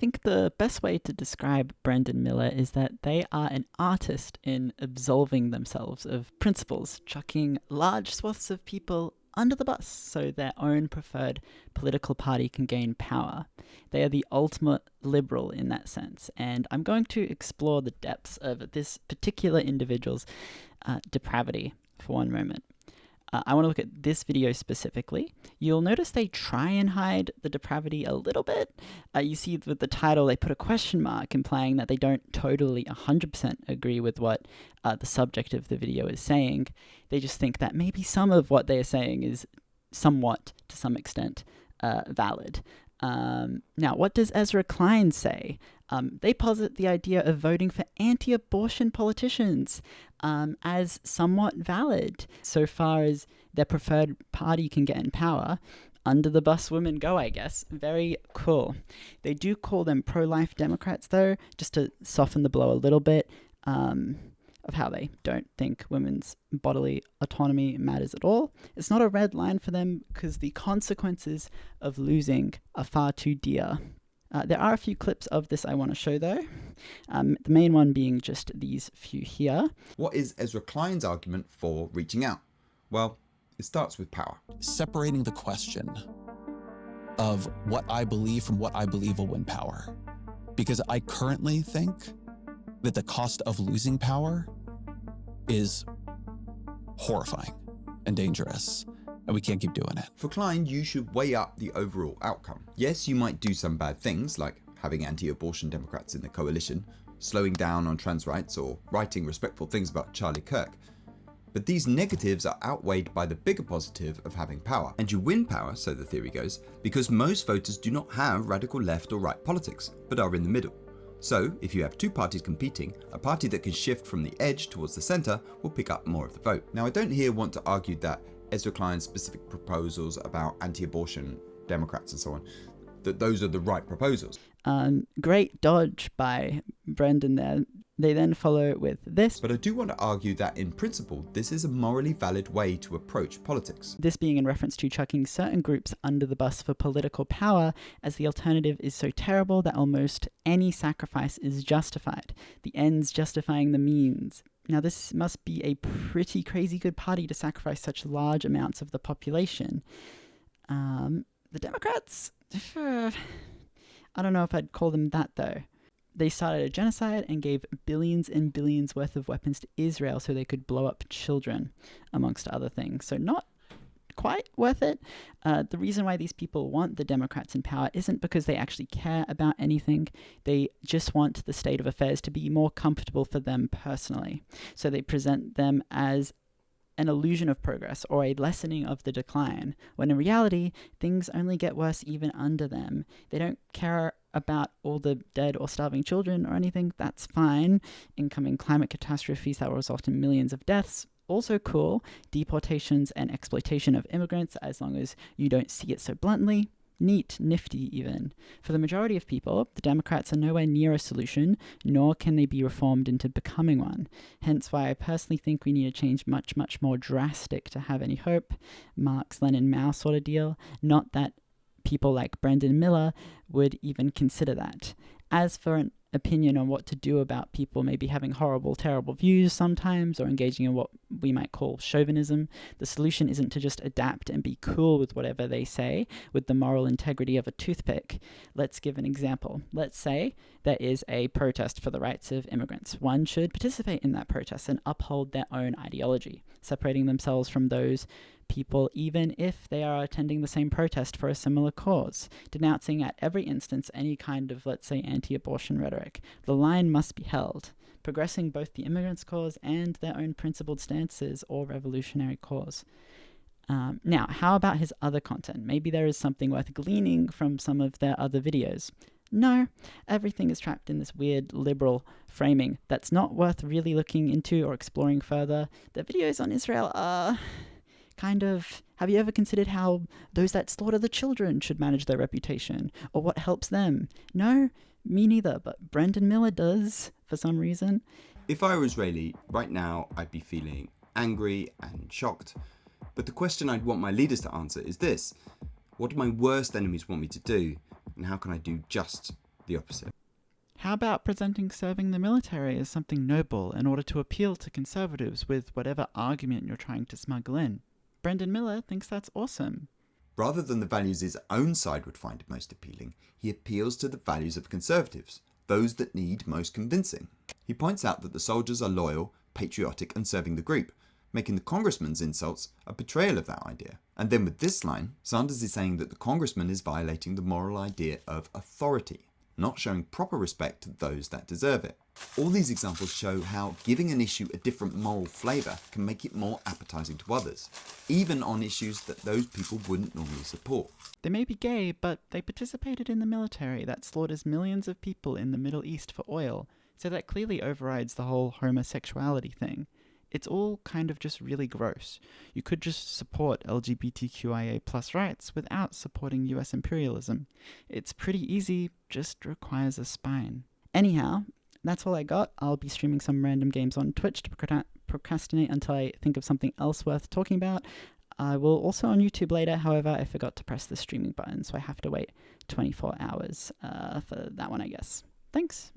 think the best way to describe Brendan Miller is that they are an artist in absolving themselves of principles, chucking large swaths of people under the bus so their own preferred political party can gain power. They are the ultimate liberal in that sense, and I'm going to explore the depths of this particular individual's depravity for one moment. I want to look at this video specifically. You'll notice they try and hide the depravity a little bit. You see with the title, they put a question mark implying that they don't totally 100% agree with what the subject of the video is saying. They just think that maybe some of what they are saying is somewhat, to some extent, valid. Now, what does Ezra Klein say? They posit the idea of voting for anti-abortion politicians as somewhat valid, so far as their preferred party can get in power. Under the bus women go, I guess. Very cool. They do call them pro-life Democrats, though, just to soften the blow a little bit of how they don't think women's bodily autonomy matters at all. It's not a red line for them because the consequences of losing are far too dear. There are a few clips of this I want to show, though. The main one being just these few here. What is Ezra Klein's argument for reaching out? Well, it starts with power. Separating the question of what I believe from what I believe will win power. Because I currently think that the cost of losing power is horrifying and dangerous. And we can't keep doing it. For Klein, you should weigh up the overall outcome. Yes, you might do some bad things, like having anti-abortion Democrats in the coalition, slowing down on trans rights, or writing respectful things about Charlie Kirk. But these negatives are outweighed by the bigger positive of having power. And you win power, so the theory goes, because most voters do not have radical left or right politics, but are in the middle. So, if you have two parties competing, a party that can shift from the edge towards the centre will pick up more of the vote. Now, I don't here want to argue that Ezra Klein's specific proposals about anti-abortion Democrats and so on, that those are the right proposals. Great dodge by Brendan there. They then follow with this. But I do want to argue that in principle, this is a morally valid way to approach politics. This being in reference to chucking certain groups under the bus for political power, as the alternative is so terrible that almost any sacrifice is justified. The ends justifying the means. Now, this must be a pretty crazy good party to sacrifice such large amounts of the population. The Democrats? I don't know if I'd call them that, though. They started a genocide and gave billions and billions worth of weapons to Israel so they could blow up children, amongst other things. So not quite worth it. The reason why these people want the Democrats in power isn't because they actually care about anything. They just want the state of affairs to be more comfortable for them personally. So they present them as an illusion of progress or a lessening of the decline, when in reality, things only get worse even under them. They don't care about all the dead or starving children or anything. That's fine. Incoming climate catastrophes that will result in millions of deaths, also cool. Deportations and exploitation of immigrants, as long as you don't see it so bluntly. Neat, nifty even. For the majority of people, the Democrats are nowhere near a solution, nor can they be reformed into becoming one. Hence why I personally think we need a change much, much more drastic to have any hope. Marx, Lenin, Mao sort of deal. Not that people like Brendan Miller would even consider that. As for an opinion on what to do about people maybe having horrible, terrible views sometimes, or engaging in what we might call chauvinism, the solution isn't to just adapt and be cool with whatever they say with the moral integrity of a toothpick. Let's give an example. Let's say there is a protest for the rights of immigrants. One should participate in that protest and uphold their own ideology, separating themselves from those people even if they are attending the same protest for a similar cause, denouncing at every instance any kind of, let's say, anti-abortion rhetoric. The line must be held, progressing both the immigrants' cause and their own principled stances or revolutionary cause. Now, how about his other content? Maybe there is something worth gleaning from some of their other videos. No, everything is trapped in this weird liberal framing that's not worth really looking into or exploring further. The videos on Israel are kind of, have you ever considered how those that slaughter the children should manage their reputation, or what helps them? No, me neither, but Brendan Miller does, for some reason. If I were Israeli, right now I'd be feeling angry and shocked. But the question I'd want my leaders to answer is this: what do my worst enemies want me to do, and how can I do just the opposite. How about presenting serving the military as something noble in order to appeal to conservatives with whatever argument you're trying to smuggle in? Brendan Miller thinks that's awesome. Rather than the values his own side would find most appealing, he appeals to the values of conservatives, those that need most convincing. He points out that the soldiers are loyal, patriotic, and serving the group, making the congressman's insults a betrayal of that idea. And then with this line, Sanders is saying that the congressman is violating the moral idea of authority, not showing proper respect to those that deserve it. All these examples show how giving an issue a different moral flavour can make it more appetising to others, even on issues that those people wouldn't normally support. They may be gay, but they participated in the military that slaughters millions of people in the Middle East for oil, so that clearly overrides the whole homosexuality thing. It's all kind of just really gross. You could just support LGBTQIA+ rights without supporting US imperialism. It's pretty easy, just requires a spine. Anyhow, that's all I got. I'll be streaming some random games on Twitch to procrastinate until I think of something else worth talking about. I will also on YouTube later, however, I forgot to press the streaming button, so I have to wait 24 hours for that one, I guess. Thanks.